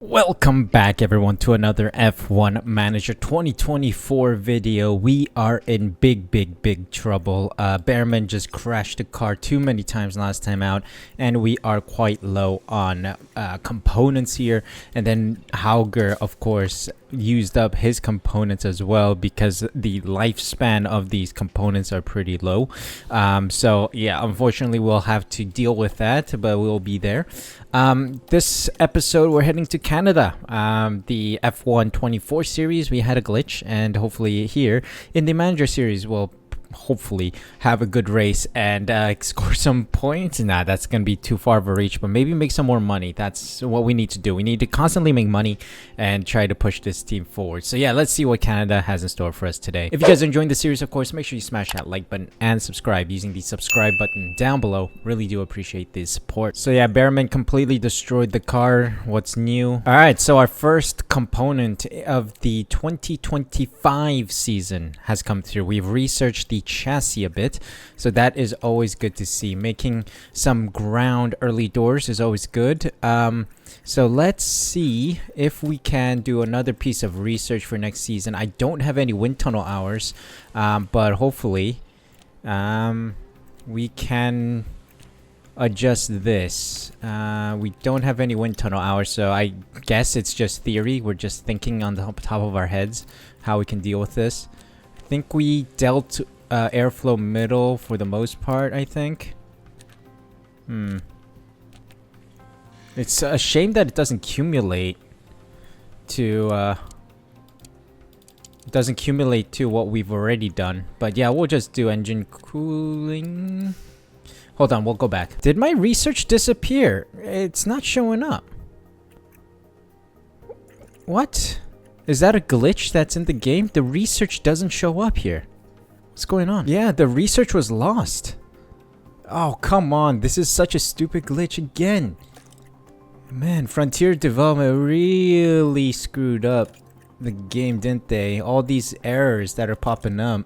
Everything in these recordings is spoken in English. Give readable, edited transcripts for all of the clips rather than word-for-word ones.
Welcome back everyone to another F1 Manager 2024 video. We are in big trouble. Bearman just crashed the car too many times last time out, and we are quite low on components here. And then Hauger, of course, used up his components as well because the lifespan of these components are pretty low. So yeah, unfortunately we'll have to deal with that, but we'll be there. This episode we're heading to Canada. The F1 24 series, we had a glitch, and hopefully here in the Manager series we'll hopefully have a good race and score some points. Nah, that's gonna be too far of a reach, but maybe make some more money. That's what we need to do. We need to constantly make money and try to push this team forward. So yeah, let's see what Canada has in store for us today. If you guys are enjoying the series, of course, make sure you smash that like button and subscribe using the subscribe button down below. Really do appreciate the support. So yeah, Bearman completely destroyed the car. What's new? All right, so our first component of the 2025 season has come through. We've researched the chassis a bit, so that is always good to see. Making some ground early doors is always good. So let's see if we can do another piece of research for next season. I don't have any wind tunnel hours, but hopefully we can adjust this. We don't have any wind tunnel hours, so I guess it's just theory. We're just thinking on the top of our heads how we can deal with this. I think we dealt airflow middle for the most part, I think. It's a shame that it doesn't accumulate to what we've already done. But yeah, we'll just do engine cooling. Hold on, we'll go back. Did my research disappear? It's not showing up. What? Is that a glitch that's in the game? The research doesn't show up here. What's going on? Yeah, the research was lost. Oh, come on. This is such a stupid glitch again. Man, Frontier Development really screwed up the game, didn't they? All these errors that are popping up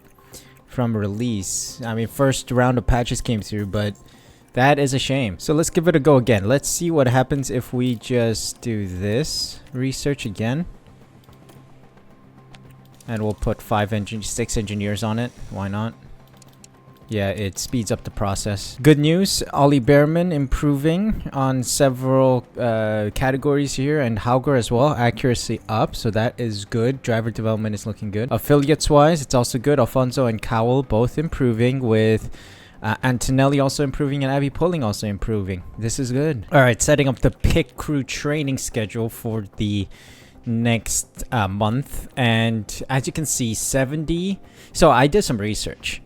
from release. I mean, first round of patches came through, but that is a shame. So let's give it a go again. Let's see what happens if we just do this research again. And we'll put 6 engineers on it. Why not? Yeah, it speeds up the process. Good news, Ollie Bearman improving on several categories here, and Hauger as well. Accuracy up, so that is good. Driver development is looking good. Affiliates wise, it's also good. Alfonso and Cowell both improving, with Antonelli also improving and Abby Pulling also improving. This is good. Alright, setting up the pit crew training schedule for the next month, and as you can see, 70. So I did some research,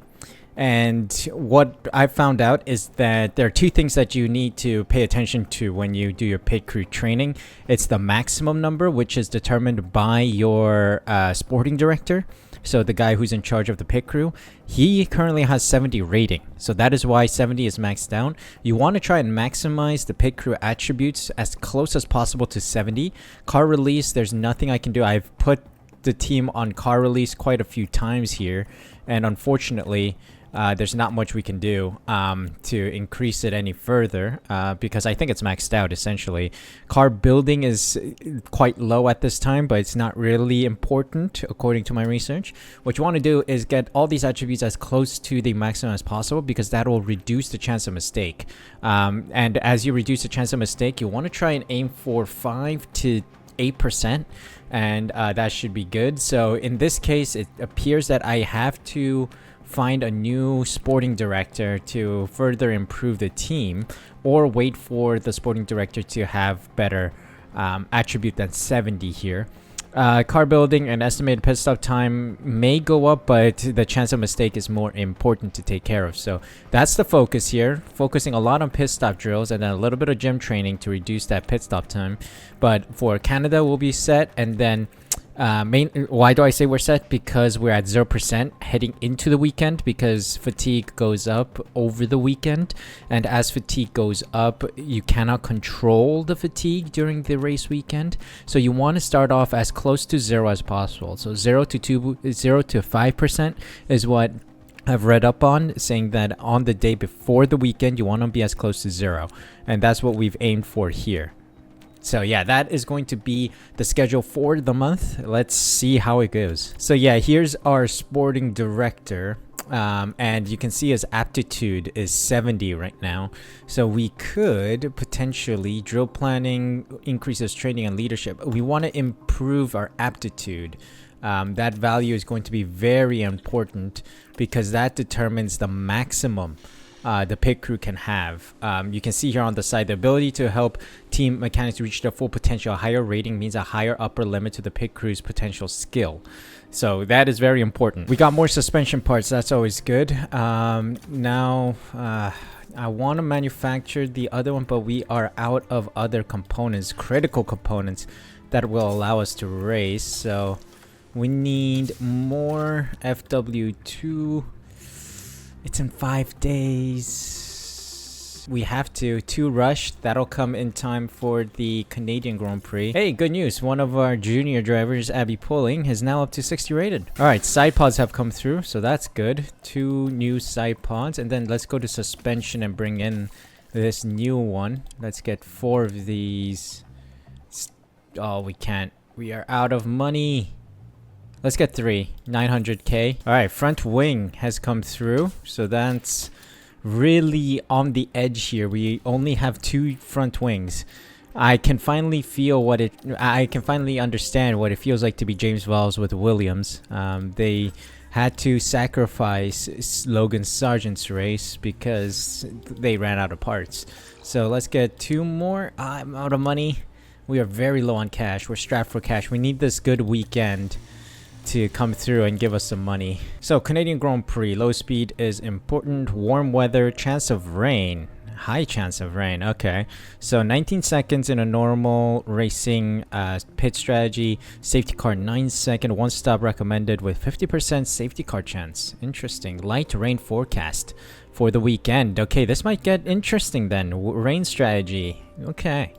and what I found out is that there are two things that you need to pay attention to when you do your pit crew training. It's the maximum number, which is determined by your sporting director. So the guy who's in charge of the pit crew, he currently has 70 rating. So that is why 70 is maxed down. You want to try and maximize the pit crew attributes as close as possible to 70. Car release, there's nothing I can do. I've put the team on car release quite a few times here, and unfortunately there's not much we can do to increase it any further because I think it's maxed out essentially. Car building is quite low at this time, but it's not really important according to my research. What you want to do is get all these attributes as close to the maximum as possible, because that will reduce the chance of mistake. And as you reduce the chance of mistake, you want to try and aim for 5 to 8%, and that should be good. So in this case, it appears that I have to find a new sporting director to further improve the team, or wait for the sporting director to have better attribute than 70 here. Car building and estimated pit stop time may go up, but the chance of mistake is more important to take care of. So that's the focus here, focusing a lot on pit stop drills and then a little bit of gym training to reduce that pit stop time. But for Canada, we'll be set, and then why do I say we're set? Because we're at 0% heading into the weekend, because fatigue goes up over the weekend, and as fatigue goes up, you cannot control the fatigue during the race weekend. So you want to start off as close to 0 as possible. So 0 to 5% is what I've read up on, saying that on the day before the weekend you want to be as close to 0, and that's what we've aimed for here. So yeah, that is going to be the schedule for the month. Let's see how it goes. So yeah, here's our sporting director. And you can see his aptitude is 70 right now. So we could potentially drill planning, increases training and leadership. We want to improve our aptitude. That value is going to be very important because that determines the maximum the pit crew can have. You can see here on the side, the ability to help team mechanics reach their full potential. A higher rating means a higher upper limit to the pit crew's potential skill. So that is very important. We got more suspension parts. That's always good. Now, I want to manufacture the other one, but we are out of other components, critical components that will allow us to race. So we need more FW2. It's in 5 days. We have to rush. That'll come in time for the Canadian Grand Prix. Hey, good news. One of our junior drivers, Abby Pulling, is now up to 60 rated. All right, side pods have come through, so that's good. 2 new side pods. And then let's go to suspension and bring in this new one. Let's get 4 of these. Oh, we can't. We are out of money. Let's get 3. 900k. All right, front wing has come through, so that's really on the edge here. We only have 2 front wings. I can finally understand what it feels like to be James Vowles with Williams. They had to sacrifice Logan Sargent's race because they ran out of parts. So let's get 2 more. I'm out of money. We are very low on cash. We're strapped for cash. We need this good weekend to come through and give us some money. So Canadian Grand Prix, low speed is important. Warm weather, chance of rain, high chance of rain. Okay, so 19 seconds in a normal racing pit strategy. Safety car 9 second, 1 stop recommended with 50% safety car chance. Interesting. Light rain forecast for the weekend. Okay, this might get interesting then. Rain strategy. Okay,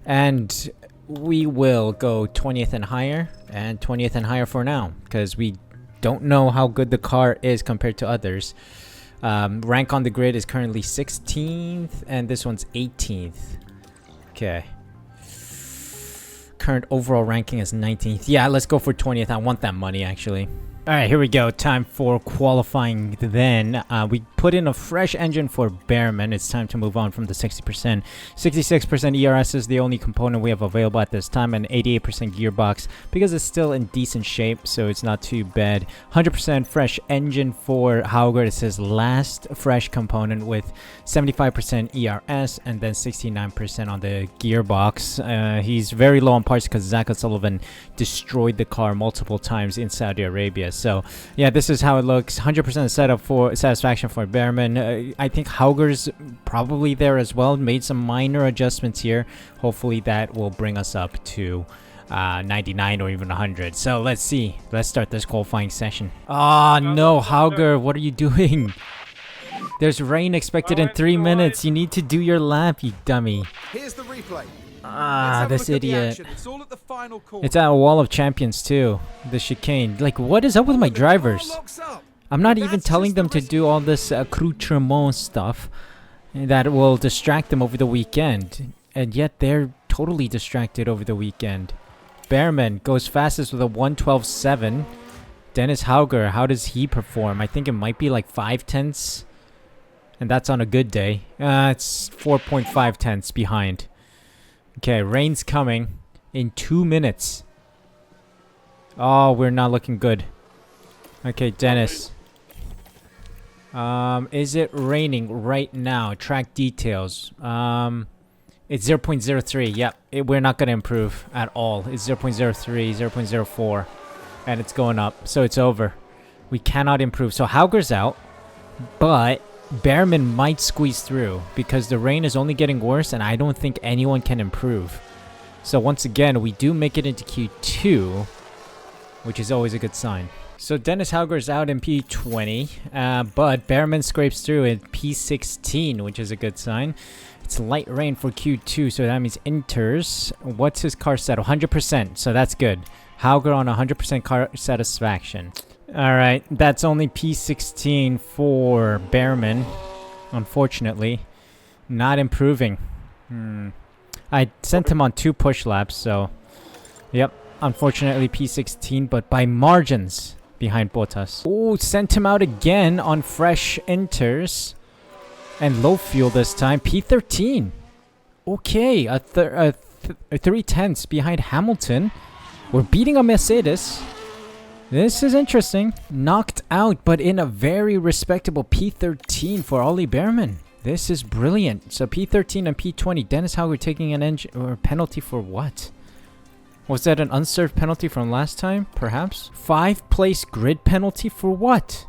and we will go 20th and higher, and 20th and higher for now, because we don't know how good the car is compared to others. Rank on the grid is currently 16th, and this one's 18th. Okay. Current overall ranking is 19th. Yeah, let's go for 20th. I want that money, actually. Alright, here we go. Time for qualifying then. We put in a fresh engine for Behrman. It's time to move on from the 60%. 66% ERS is the only component we have available at this time, and 88% gearbox because it's still in decent shape, so it's not too bad. 100% fresh engine for Hauger. It's his last fresh component with 75% ERS and then 69% on the gearbox. He's very low on parts because Zach O'Sullivan destroyed the car multiple times in Saudi Arabia. So yeah, this is how it looks. 100% setup for satisfaction for Behrman. I think Hauger's probably there as well. Made some minor adjustments here. Hopefully that will bring us up to 99 or even 100. So let's see. Let's start this qualifying session. Oh no, Hauger, what are you doing? There's rain expected in 3 minutes. You need to do your lap, you dummy. Here's the replay. This idiot. It's all at the final call. It's at a wall of champions too. The chicane. Like, what is up with my drivers? I'm not even telling them to do all this accoutrement stuff that will distract them over the weekend. And yet they're totally distracted over the weekend. Behrman goes fastest with a 1:12.7. Dennis Hauger, how does he perform? I think it might be like 5 tenths. And that's on a good day. It's 4.5 tenths behind. Okay, rain's coming in 2 minutes. Oh, we're not looking good. Okay, Dennis. Is it raining right now? Track details. It's 0.03. Yep, we're not going to improve at all. It's 0.03, 0.04. And it's going up, so it's over. We cannot improve. So Hauger's out, but Behrman might squeeze through because the rain is only getting worse and I don't think anyone can improve. So once again, we do make it into Q2, which is always a good sign. So Dennis Hauger's out in P20, but Behrman scrapes through in P16, which is a good sign. It's light rain for Q2, so that means enters. What's his car set? 100%, so that's good. Hauger on 100% car satisfaction. Alright, that's only P16 for Behrman, unfortunately. Not improving. I sent him on 2 push laps, so... Yep, unfortunately P16, but by margins behind Bottas. Oh, sent him out again on fresh inters. And low fuel this time, P13. Okay, a 3/10 behind Hamilton. We're beating a Mercedes. This is interesting. Knocked out, but in a very respectable P13 for Ollie Behrman. This is brilliant. So P13 and P20. Dennis Hauger taking an engine or penalty for what? Was that an unserved penalty from last time? Perhaps? 5th-place grid penalty for what?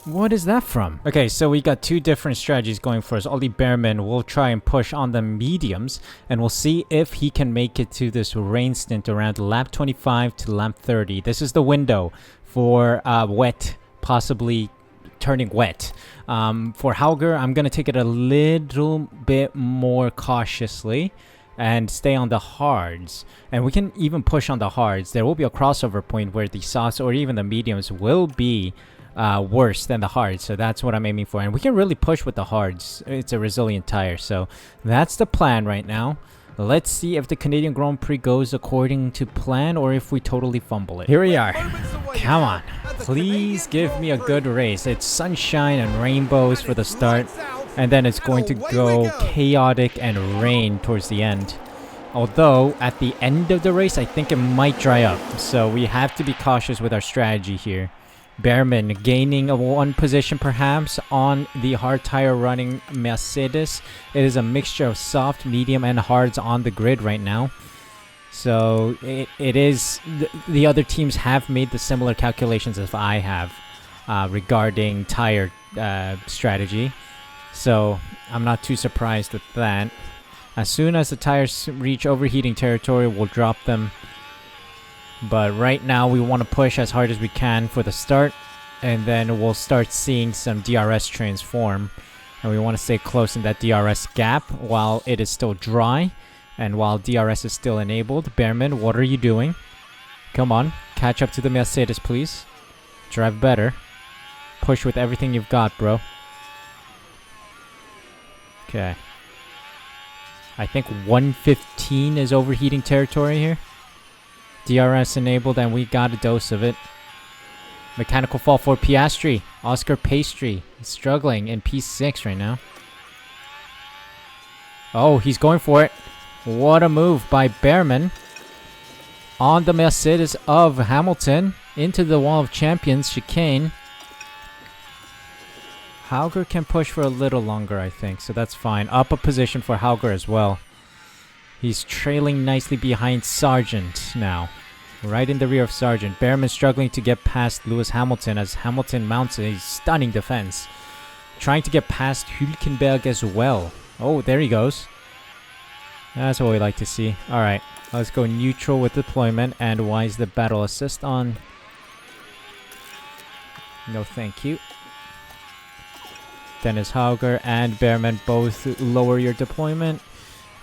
What is that from? Okay, so we got 2 different strategies going for us. Ollie Behrman will try and push on the mediums, and we'll see if he can make it to this rain stint around lap 25 to lap 30. This is the window for wet, possibly turning wet. For Hauger, I'm going to take it a little bit more cautiously and stay on the hards. And we can even push on the hards. There will be a crossover point where the softs or even the mediums will be worse than the hards, so that's what I'm aiming for. And we can really push with the hards. It's a resilient tire, so that's the plan right now. Let's see if the Canadian Grand Prix goes according to plan or if we totally fumble it. Here we are. Come on, please give me a good race. It's sunshine and rainbows for the start, and then it's going to go chaotic and rain towards the end. Although at the end of the race I think it might dry up, so we have to be cautious with our strategy here. Behrman gaining a 1 position perhaps on the hard tire running Mercedes. It is a mixture of soft, medium, and hards on the grid right now. So it is... The other teams have made the similar calculations as I have regarding tire strategy. So I'm not too surprised with that. As soon as the tires reach overheating territory, we'll drop them. But right now we want to push as hard as we can for the start, and then we'll start seeing some DRS transform, and we want to stay close in that DRS gap while it is still dry and while DRS is still enabled. Behrman, what are you doing? Come on, catch up to the Mercedes, please. Drive better. Push with everything you've got, bro. Okay. I think 115 is overheating territory here. DRS enabled, and we got a dose of it. Mechanical fall for Piastri. Oscar Pastry is struggling in P6 right now. Oh, he's going for it. What a move by Behrman. On the Mercedes of Hamilton. Into the wall of champions chicane. Hauger can push for a little longer, I think, so that's fine. Up a position for Hauger as well. He's trailing nicely behind Sargent now. Right in the rear of Sargent. Behrman struggling to get past Lewis Hamilton as Hamilton mounts a stunning defense. Trying to get past Hülkenberg as well. Oh, there he goes. That's what we like to see. Alright, let's go neutral with deployment. And why is the battle assist on? No thank you. Dennis Hauger and Behrman both lower your deployment.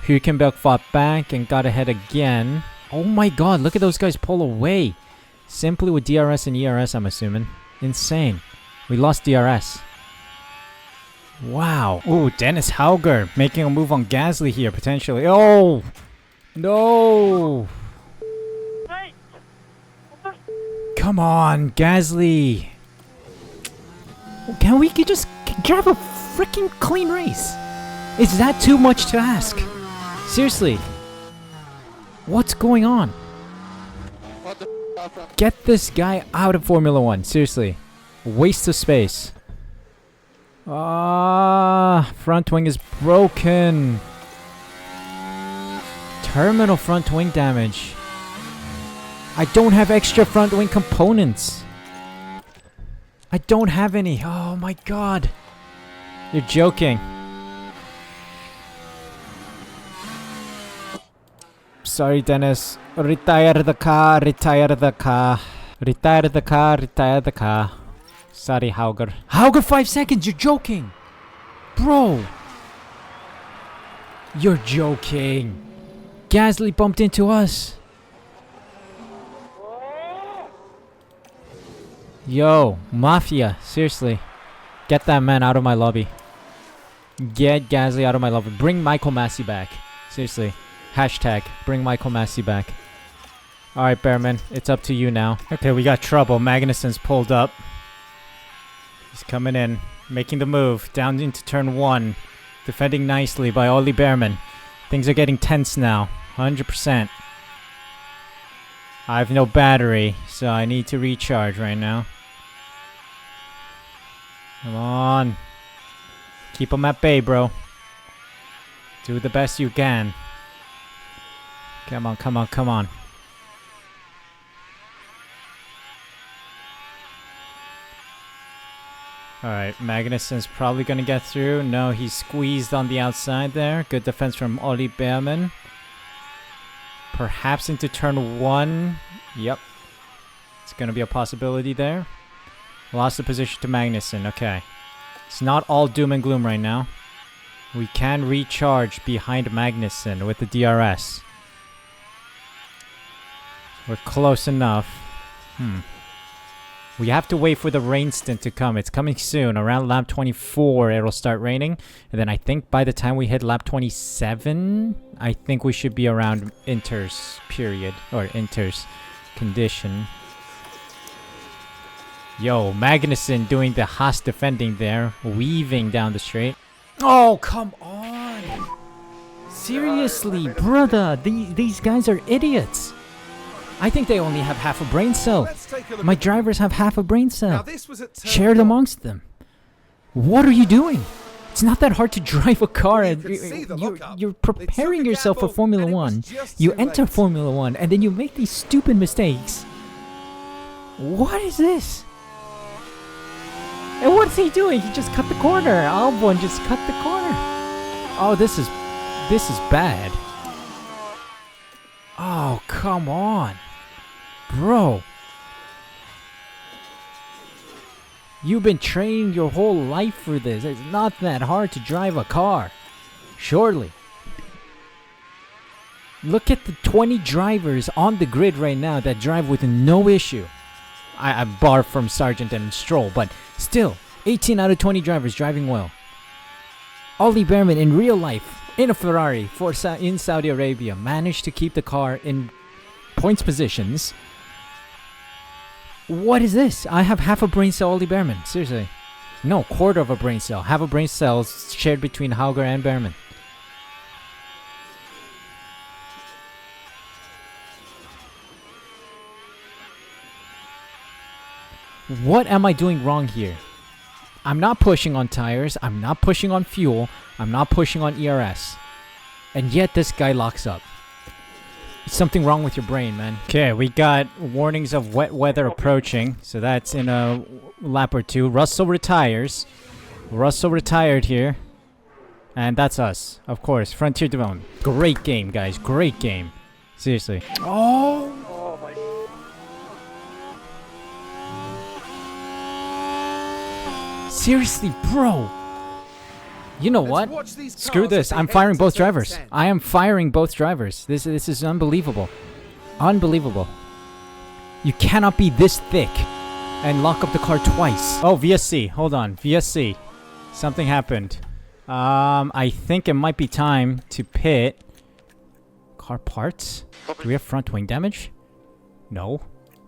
Hülkenberg fought back and got ahead again. Oh my god, look at those guys pull away. Simply with DRS and ERS, I'm assuming. Insane. We lost DRS. Wow. Ooh, Dennis Hauger making a move on Gasly here, potentially. Oh! No! Come on, Gasly! Can we just have a freaking clean race? Is that too much to ask? Seriously. What's going on? Get this guy out of Formula 1. Seriously. Waste of space. Front wing is broken. Terminal front wing damage. I don't have extra front wing components. I don't have any. Oh my god. You're joking. Sorry, Dennis. Retire the car, retire the car. Retire the car, retire the car. Sorry, Hauger. Hauger, 5 seconds, you're joking! Bro! You're joking. Gasly bumped into us. Yo, Mafia, seriously. Get that man out of my lobby. Get Gasly out of my life. Bring Michael Massey back. Seriously. Hashtag bring Michael Massey back. Alright, Behrman. It's up to you now. Okay, we got trouble. Magnussen's pulled up. He's coming in. Making the move. Down into turn 1. Defending nicely by Ollie Behrman. Things are getting tense now. 100%. I have no battery, so I need to recharge right now. Come on. Keep him at bay, bro. Do the best you can. Come on, come on, come on. Alright, Magnussen's probably gonna get through. No, he's squeezed on the outside there. Good defense from Ollie Behrman. Perhaps into turn 1. Yep. It's gonna be a possibility there. Lost the position to Magnussen. Okay. It's not all doom and gloom right now. We can recharge behind Magnussen with the DRS. We're close enough. We have to wait for the rain stint to come. It's coming soon. Around lap 24, it'll start raining. And then I think by the time we hit lap 27, I think we should be around Inter's period. Or Inter's condition. Yo, Magnussen doing the Haas defending there. Weaving down the straight. Oh, come on! Seriously, brother. These guys are idiots. I think they only have half a brain cell. My drivers have half a brain cell. Shared amongst them. What are you doing? It's not that hard to drive a car. And you're preparing yourself for Formula 1. You enter Formula 1 and then you make these stupid mistakes. What is this? And what's he doing? He just cut the corner. Albon just cut the corner. Oh, this is bad. Oh, come on. Bro. You've been training your whole life for this. It's not that hard to drive a car. Surely. Look at the 20 drivers on the grid right now that drive with no issue. I bar from Sargent and Stroll, but still, 18 out of 20 drivers driving well. Ollie Behrman in real life, in a Ferrari in Saudi Arabia, managed to keep the car in points positions. What is this? I have half a brain cell, Ollie Behrman. Seriously. No, quarter of a brain cell. Half a brain cell shared between Hauger and Behrman. What am I doing wrong here? I'm not pushing on tires. I'm not pushing on fuel. I'm not pushing on ERS. And yet this guy locks up. Something wrong with your brain, man. Okay, we got warnings of wet weather approaching. So that's in a lap or two. Russell retires. Russell retired here. And that's us, of course. Frontier Development. Great game, guys. Great game. Seriously. Oh! Seriously, bro. You know what? Screw this. I'm firing both drivers. I am firing both drivers. This is unbelievable. Unbelievable. You cannot be this thick and lock up the car twice. Oh, VSC. Hold on. VSC. Something happened. I think it might be time to pit. Car parts? Do we have front wing damage? No.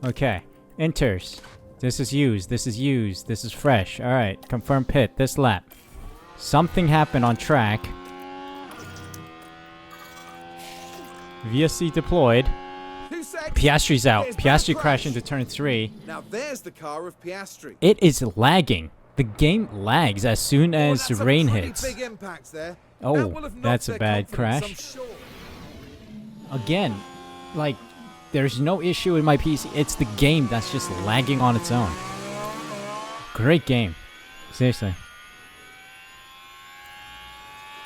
Okay. Enters. This is used. This is used. This is fresh. Alright. Confirm pit. This lap. Something happened on track. VSC deployed. Piastri's out. Piastri crashed into turn 3. Now there's the car of Piastri. It is lagging. The game lags as soon as rain hits. Oh, that's a bad crash. Again, like, there's no issue in my PC. It's the game that's just lagging on its own. Great game. Seriously.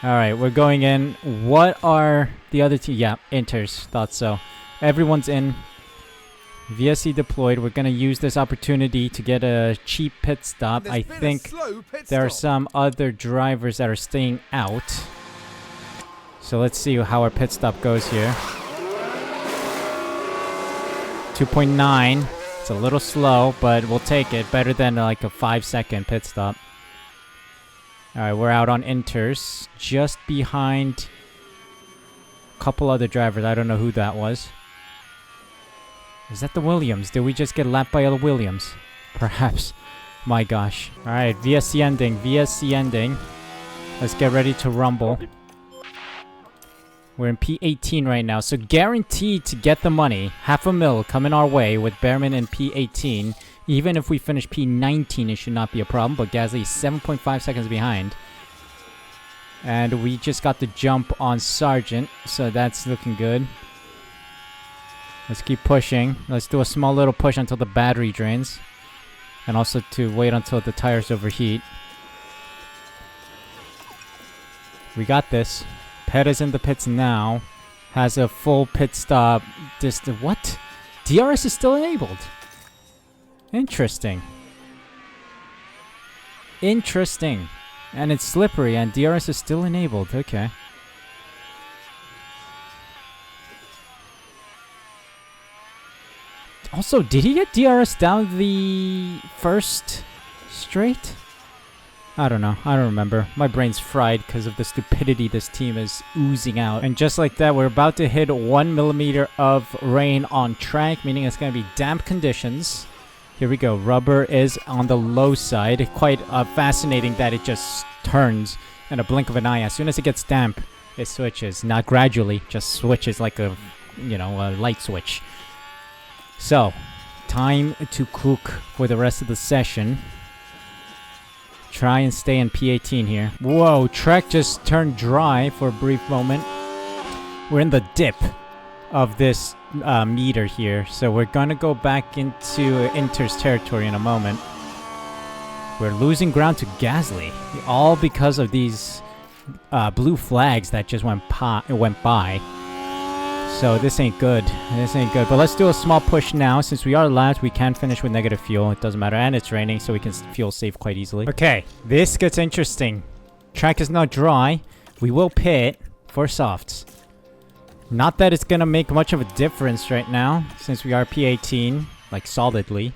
Alright, we're going in. What are the other two? Yeah, Inters. Thought so. Everyone's in. VSC deployed. We're going to use this opportunity to get a cheap pit stop. I think there are some other drivers that are staying out. So let's see how our pit stop goes here. 2.9. It's a little slow, but we'll take it. Better than like a 5-second pit stop. Alright, we're out on inters. Just behind a couple other drivers. I don't know who that was. Is that the Williams? Did we just get lapped by other Williams? Perhaps. My gosh. Alright, VSC ending. VSC ending. Let's get ready to rumble. We're in P18 right now, so guaranteed to get the money. $500,000 coming our way with Behrman in P18. Even if we finish P19, it should not be a problem, but Gasly is 7.5 seconds behind. And we just got the jump on Sargent, so that's looking good. Let's keep pushing. Let's do a small little push until the battery drains. And also to wait until the tires overheat. We got this. Perez in the pits now. Has a full pit stop. What? DRS is still enabled. Interesting. Interesting. And it's slippery and DRS is still enabled. Okay. Also, did he get DRS down the first straight? I don't know. I don't remember. My brain's fried because of the stupidity this team is oozing out. And just like that, we're about to hit 1 millimeter of rain on track, meaning it's going to be damp conditions. Here we go. Rubber is on the low side. Quite fascinating that it just turns in a blink of an eye. As soon as it gets damp, it switches. Not gradually, just switches like a, you know, a light switch. So, time to cook for the rest of the session. Try and stay in P18 here. Whoa, track just turned dry for a brief moment. We're in the dip of this meter here, so we're gonna go back into Inter's territory in a moment. We're losing ground to Gasly, all because of these blue flags that just went by. So this ain't good. This ain't good. But let's do a small push now. Since we are last, we can finish with negative fuel. It doesn't matter. And it's raining, so we can fuel save quite easily. Okay, this gets interesting. Track is not dry. We will pit for softs. Not that it's going to make much of a difference right now, since we are P18, like solidly.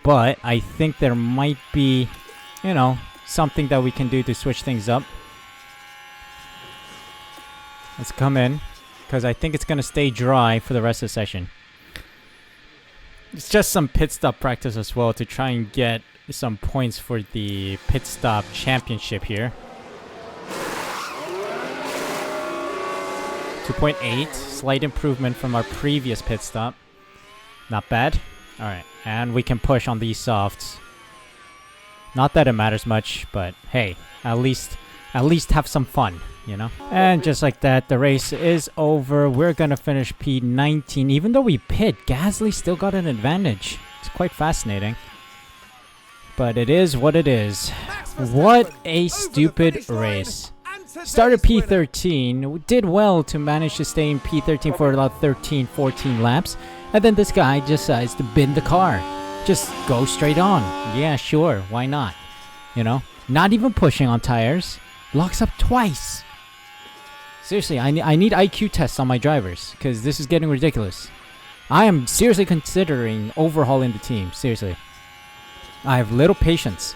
But I think there might be, you know, something that we can do to switch things up. Let's come in. Because I think it's going to stay dry for the rest of the session. It's just some pit stop practice as well to try and get some points for the pit stop championship here. 2.8, slight improvement from our previous pit stop. Not bad. Alright, and we can push on these softs. Not that it matters much, but hey, at least have some fun, you know? And just like that, the race is over. We're gonna finish P19. Even though we pit, Gasly still got an advantage. It's quite fascinating. But it is what it is. What a stupid race. Started P13, did well to manage to stay in P13 for about 13, 14 laps. And then this guy decides to bin the car. Just go straight on. Yeah, sure, why not? You know? Not even pushing on tires. Locks up twice. Seriously, I need IQ tests on my drivers, because this is getting ridiculous. I am seriously considering overhauling the team. Seriously. I have little patience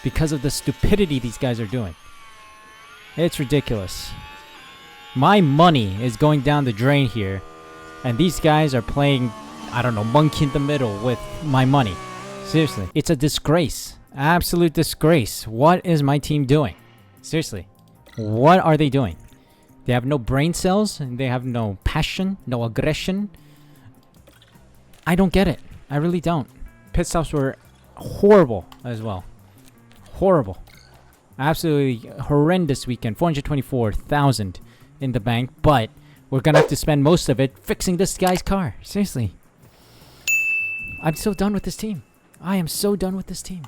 because of the stupidity these guys are doing. It's ridiculous. My money is going down the drain here, and these guys are playing, I don't know, monkey in the middle with my money. Seriously. It's a disgrace. Absolute disgrace. What is my team doing? Seriously. What are they doing? They have no brain cells, and they have no passion, no aggression. I don't get it. I really don't. Pit stops were horrible as well. Horrible. Absolutely horrendous weekend. 424,000 in the bank, but we're gonna have to spend most of it fixing this guy's car. Seriously. I'm so done with this team. I am so done with this team.